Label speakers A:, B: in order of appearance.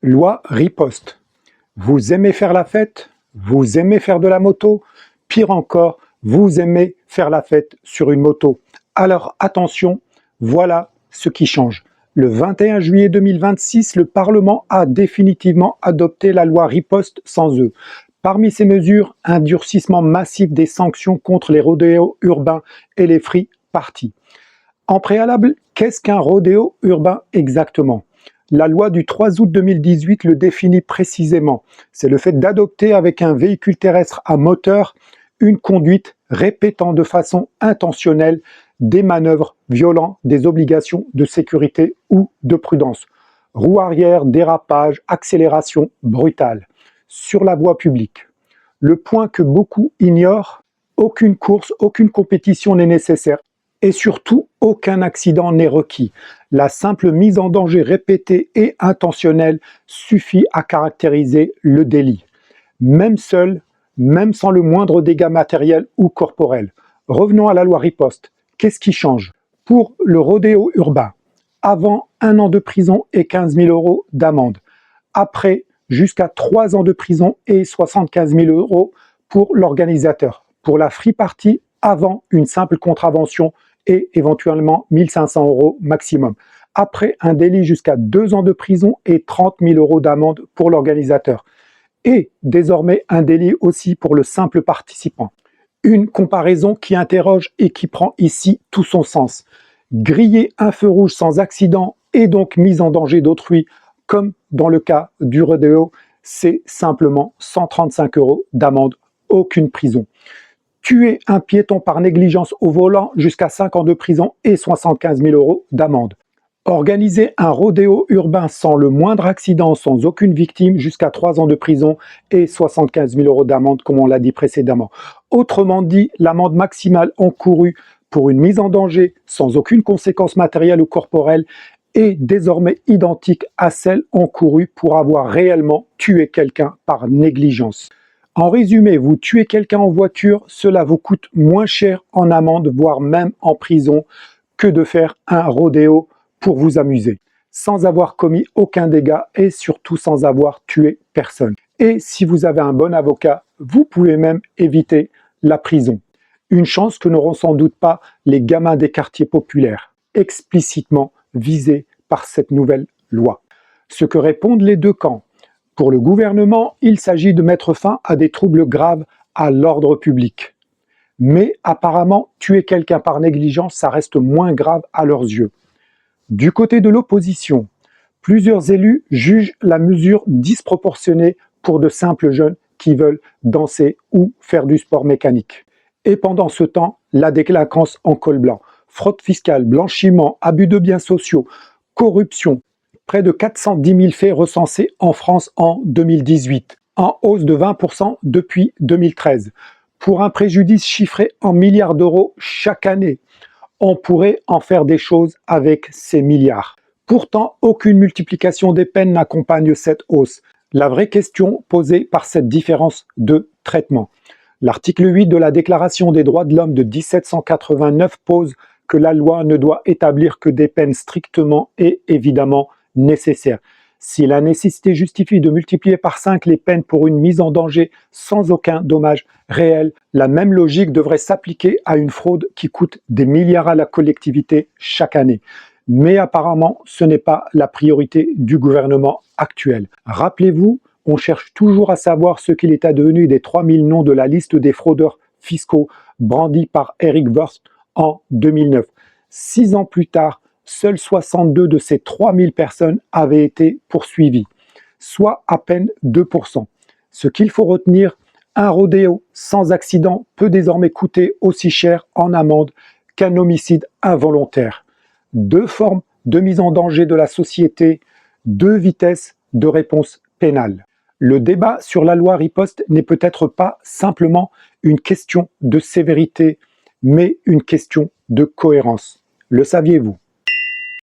A: Loi riposte. Vous aimez faire la fête? Vous aimez faire de la moto? Pire encore, vous aimez faire la fête sur une moto. Alors attention, voilà ce qui change. Le 21 juillet 2026, le Parlement a définitivement adopté la loi riposte sans E. Parmi ces mesures, un durcissement massif des sanctions contre les rodéos urbains et les free parties. En préalable, qu'est-ce qu'un rodéo urbain exactement? La loi du 3 août 2018 le définit précisément. C'est le fait d'adopter avec un véhicule terrestre à moteur une conduite répétant de façon intentionnelle des manœuvres violant des obligations de sécurité ou de prudence. Roue arrière, dérapage, accélération brutale sur la voie publique. Le point que beaucoup ignorent, aucune course, aucune compétition n'est nécessaire. Et surtout, aucun accident n'est requis. La simple mise en danger répétée et intentionnelle suffit à caractériser le délit. Même seul, même sans le moindre dégât matériel ou corporel. Revenons à la loi riposte. Qu'est-ce qui change? Pour le rodéo urbain, avant 1 an de prison et 15 000 € d'amende. Après, jusqu'à 3 ans de prison et 75 000 € pour l'organisateur. Pour la free party, avant une simple contravention et éventuellement 1 500 € maximum. Après, un délit jusqu'à 2 ans de prison et 30 000 € d'amende pour l'organisateur. Et désormais, un délit aussi pour le simple participant. Une comparaison qui interroge et qui prend ici tout son sens. Griller un feu rouge sans accident et donc mise en danger d'autrui, comme dans le cas du rodéo, c'est simplement 135 € d'amende, aucune prison. Tuer un piéton par négligence au volant, jusqu'à 5 ans de prison et 75 000 € d'amende. Organiser un rodéo urbain sans le moindre accident, sans aucune victime, jusqu'à 3 ans de prison et 75 000 € d'amende, comme on l'a dit précédemment. Autrement dit, l'amende maximale encourue pour une mise en danger sans aucune conséquence matérielle ou corporelle est désormais identique à celle encourue pour avoir réellement tué quelqu'un par négligence. En résumé, vous tuez quelqu'un en voiture, cela vous coûte moins cher en amende, voire même en prison, que de faire un rodéo pour vous amuser, sans avoir commis aucun dégât et surtout sans avoir tué personne. Et si vous avez un bon avocat, vous pouvez même éviter la prison. Une chance que n'auront sans doute pas les gamins des quartiers populaires, explicitement visés par cette nouvelle loi. Ce que répondent les deux camps. Pour le gouvernement, il s'agit de mettre fin à des troubles graves à l'ordre public. Mais apparemment, tuer quelqu'un par négligence, ça reste moins grave à leurs yeux. Du côté de l'opposition, plusieurs élus jugent la mesure disproportionnée pour de simples jeunes qui veulent danser ou faire du sport mécanique. Et pendant ce temps, la délinquance en col blanc, fraude fiscale, blanchiment, abus de biens sociaux, corruption, près de 410 000 faits recensés en France en 2018, en hausse de 20% depuis 2013. Pour un préjudice chiffré en milliards d'euros chaque année, on pourrait en faire des choses avec ces milliards. Pourtant, aucune multiplication des peines n'accompagne cette hausse. La vraie question posée par cette différence de traitement. L'article 8 de la Déclaration des droits de l'homme de 1789 pose que la loi ne doit établir que des peines strictement et évidemment nécessaire. Si la nécessité justifie de multiplier par 5 les peines pour une mise en danger sans aucun dommage réel, la même logique devrait s'appliquer à une fraude qui coûte des milliards à la collectivité chaque année. Mais apparemment, ce n'est pas la priorité du gouvernement actuel. Rappelez-vous, on cherche toujours à savoir ce qu'il est advenu des 3000 noms de la liste des fraudeurs fiscaux brandis par Eric Woerth en 2009. 6 ans plus tard, seuls 62 de ces 3000 personnes avaient été poursuivies, soit à peine 2%. Ce qu'il faut retenir, un rodéo sans accident peut désormais coûter aussi cher en amende qu'un homicide involontaire. 2 formes de mise en danger de la société, 2 vitesses de réponse pénale. Le débat sur la loi riposte n'est peut-être pas simplement une question de sévérité, mais une question de cohérence. Le saviez-vous ?